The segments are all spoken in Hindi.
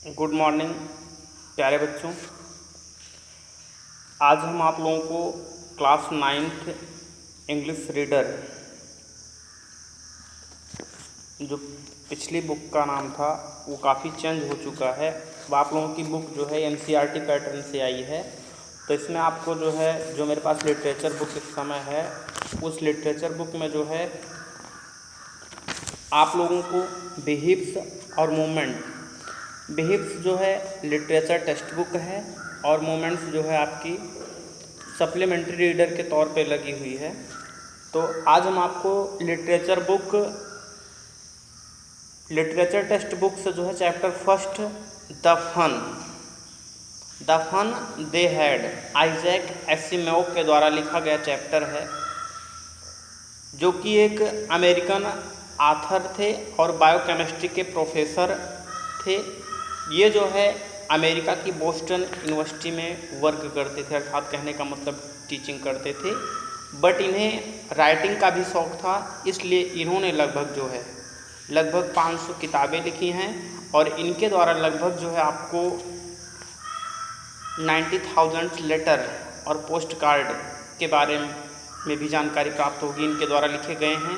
गुड मॉर्निंग प्यारे बच्चों। आज हम आप लोगों को क्लास 9th इंग्लिश रीडर जो पिछली बुक का नाम था वो काफ़ी चेंज हो चुका है। अब आप लोगों की बुक जो है NCERT पैटर्न से आई है, तो इसमें आपको जो मेरे पास लिटरेचर बुक इस समय है, उस लिटरेचर बुक में जो है आप लोगों को बिहेव्स और बिहेव्स जो है लिटरेचर टेक्स्ट बुक है और मोमेंट्स जो है आपकी सप्लीमेंट्री रीडर के तौर पे लगी हुई है। तो आज हम आपको लिटरेचर टेक्स्ट बुक से जो है chapter first the fun they had Isaac Asimov के द्वारा लिखा गया चैप्टर है, जो कि एक अमेरिकन आथर थे और बायोकेमिस्ट्री के प्रोफेसर थे। ये जो है अमेरिका की बोस्टन यूनिवर्सिटी में वर्क करते थे, अर्थात कहने का मतलब टीचिंग करते थे। बट इन्हें राइटिंग का भी शौक़ था, इसलिए इन्होंने लगभग 500 किताबें लिखी हैं और इनके द्वारा लगभग जो है आपको 90,000 लेटर और पोस्ट कार्ड के बारे में भी जानकारी प्राप्त होगी, इनके द्वारा लिखे गए हैं।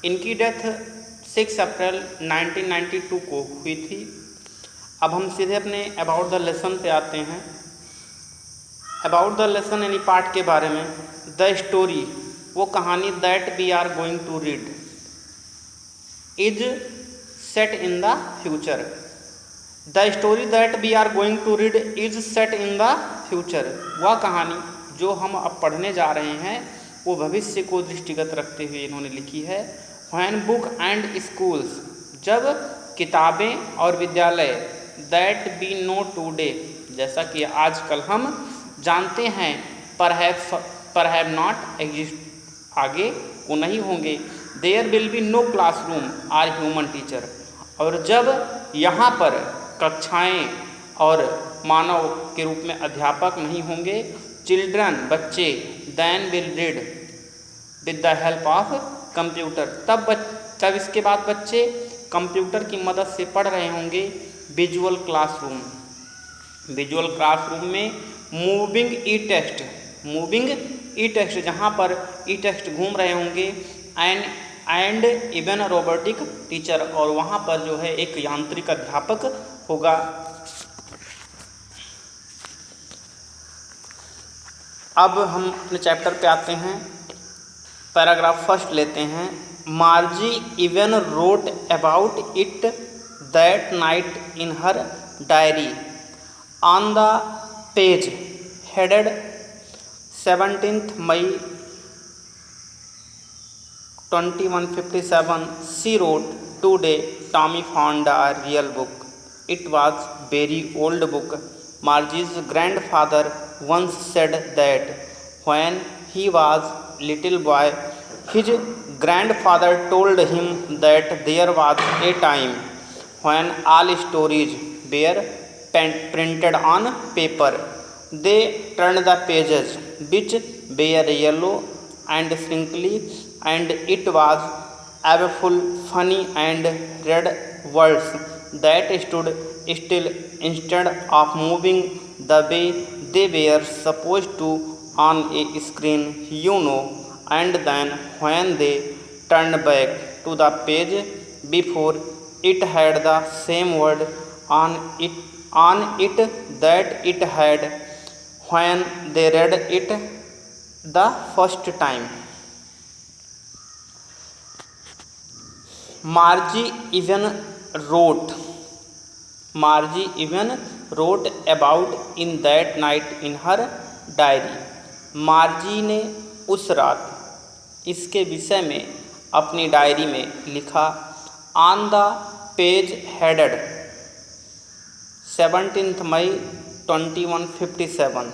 इनकी डेथ 6 अप्रैल 1992 को हुई थी। अब हम सीधे अपने अबाउट द लेसन पे आते हैं। अबाउट द लेसन यानी पाठ के बारे में। द स्टोरी, वो कहानी that we are going to read is set in the future. The story that we are going to read is set in the future. वह कहानी जो हम अब पढ़ने जा रहे हैं वो भविष्य को दृष्टिगत रखते हुए इन्होंने लिखी है। व्हेन बुक एंड स्कूल्स, जब किताबें और विद्यालय, दैट वी नो टूडे, जैसा कि आजकल हम जानते हैं, परहैव नॉट एग्जिस्ट, आगे वो नहीं होंगे। There will be no classroom or human teacher, और जब यहाँ पर कक्षाएं और मानव के रूप में अध्यापक नहीं होंगे। चिल्ड्रन, बच्चे, then will read with the help of computer, तब इसके बाद बच्चे कंप्यूटर की मदद से पढ़ रहे होंगे। विजुअल क्लासरूम में मूविंग ई टेक्स्ट, जहाँ पर ई टेक्स्ट घूम रहे होंगे। एंड इवन रोबोटिक टीचर, और वहाँ पर जो है एक यांत्रिक अध्यापक होगा। अब हम अपने चैप्टर पे आते हैं। पैराग्राफ फर्स्ट लेते हैं। मार्जी even wrote about it that night in her diary on the page headed 17th May 2157. She wrote, "Today Tommy found a real book. It was very old book. Margie's grandfather once said that when he was little boy, his grandfather told him that there was a time when all stories were printed on paper. They turned the pages, which were yellow and wrinkly, and it was awful funny and read words that stood still instead of moving the way they were supposed to on a screen, and then when they turned back to the page before, it had the same word on it that it had when they read it the first time." Margie even wrote about in that night in her diary. मार्जी ने उस रात इसके विषय में अपनी डायरी में लिखा। On the page headed 17th May 2157,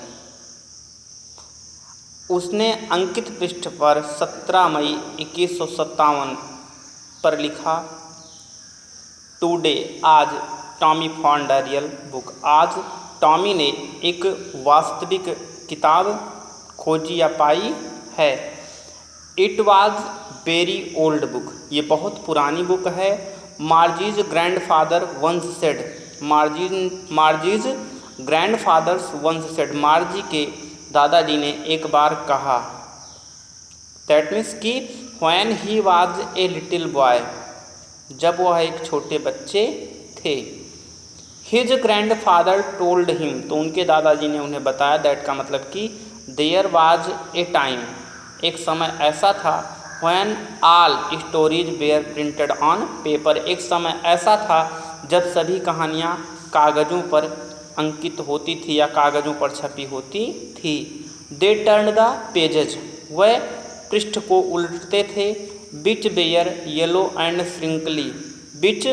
उसने अंकित पृष्ठ पर 17 मई 2157 पर लिखा। टुडे, आज, Tommy found a real book, आज टॉमी ने एक वास्तविक किताब खोजी या पाई है। It was very old book, ये बहुत पुरानी बुक है। Margie's grandfather once said, Margie's grandfather's once said, Margie के दादाजी ने एक बार कहा। दैट मीन्स कि when he was a little boy, जब वह एक छोटे बच्चे थे। हिज ग्रैंडफादर टोल्ड हिम, तो उनके दादाजी ने उन्हें बताया। दैट का मतलब कि देयर वाज ए टाइम, एक समय ऐसा था। When all stories were printed on paper, एक समय ऐसा था जब सभी कहानियाँ कागज़ों पर अंकित होती थी या कागज़ों पर छपी होती थी। दे टर्न द पेजेज, वह पृष्ठ को उल्टते थे। Which were yellow and crinkly, which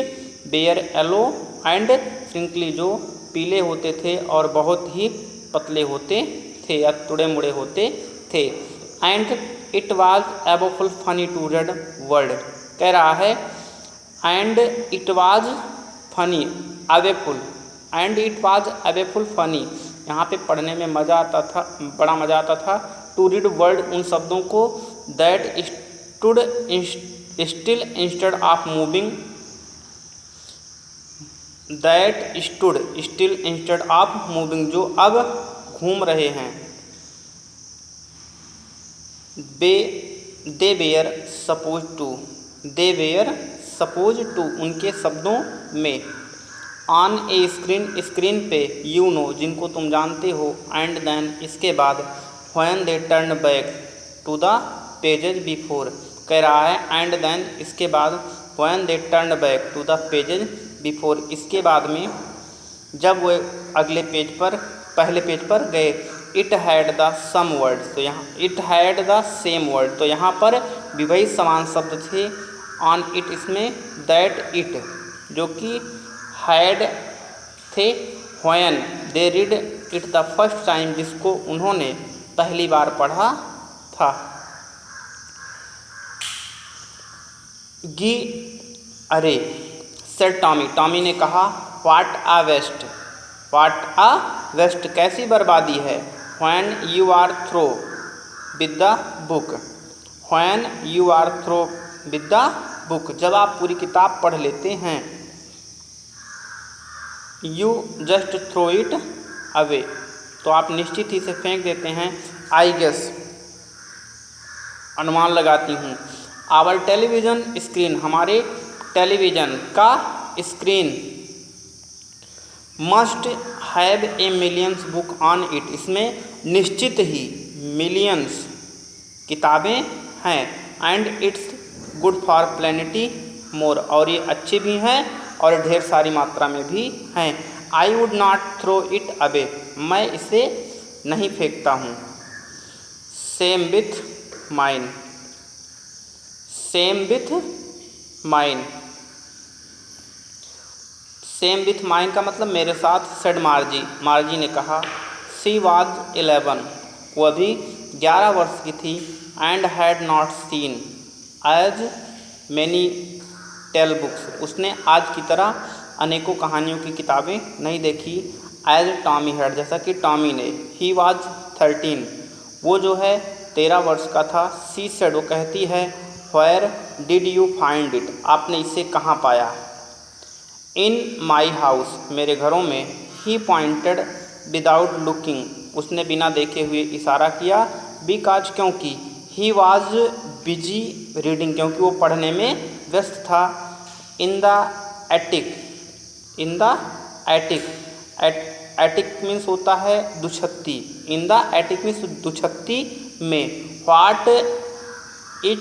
were yellow and crinkly, जो पीले होते थे और बहुत ही पतले होते थे या तुड़े मुड़े होते थे। And it was awfully funny to read word, कह रहा है and it was funny awful, and it was awful funny, यहाँ पे पढ़ने में मज़ा आता था, बड़ा मज़ा आता था। टू रीड वर्ड, उन शब्दों को। That stood still instead of moving, that stood still instead of moving, जो अब घूम रहे हैं। They were suppose to, they were suppose to, उनके शब्दों में। ऑन ए स्क्रीन, स्क्रीन पे। यू नो, जिनको तुम जानते हो। एंड देन, इसके बाद। When they turn back to the pages before, कह रहा है एंड देन, इसके बाद। When they turn back to the pages before, इसके बाद में जब वो अगले पेज पर, पहले पेज पर गए। It had the same word, तो यहाँ it had the same word, तो यहाँ पर भी वही समान शब्द थे। ऑन इट, इसमें दैट इट, जो कि हैड थे। When they read it the first time, जिसको उन्होंने पहली बार पढ़ा था। गी अरे सेड टॉमी, टॉमी ने कहा। What a waste, what a waste, कैसी बर्बादी है। When you are through with the book, when you are through with the book, जब आप पूरी किताब पढ़ लेते हैं। You just throw it away, तो आप निश्चित ही से फेंक देते हैं। आई गेस, अनुमान लगाती हूँ। आवर टेलीविज़न स्क्रीन, हमारे टेलीविज़न का screen. Must have a millions book on it, इसमें निश्चित ही मिलियंस किताबें हैं। And it's good for plenty more, और ये अच्छी भी हैं और ढेर सारी मात्रा में भी हैं। I would not throw it away, मैं इसे नहीं फेंकता हूँ। Same with mine, same with mine, same with mine का मतलब मेरे साथ। सेड मार्जी, मार्जी ने कहा। सी वाज 11, वो अभी 11 वर्ष की थी। And had not seen as many tele books, उसने आज की तरह अनेकों कहानियों की किताबें नहीं देखी। एज टॉमी हैड, जैसा कि टॉमी ने। ही वाज 13, वो जो है 13 वर्ष का था। सी सेड, वो कहती है। Where did you find it, आपने इसे कहाँ पाया। इन माई हाउस, मेरे घरों में। ही पॉइंटेड विदाउट लुकिंग, उसने बिना देखे हुए इशारा किया। बिकॉज, क्योंकि। ही वॉज बिजी रीडिंग, क्योंकि वो पढ़ने में व्यस्त था। In the attic, in the attic, attic means होता है दुछत्ती। इन द एटिक मीन्स दुछत्ती में। व्हाट इट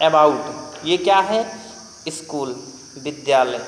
अबाउट, ये क्या है। स्कूल, विद्यालय।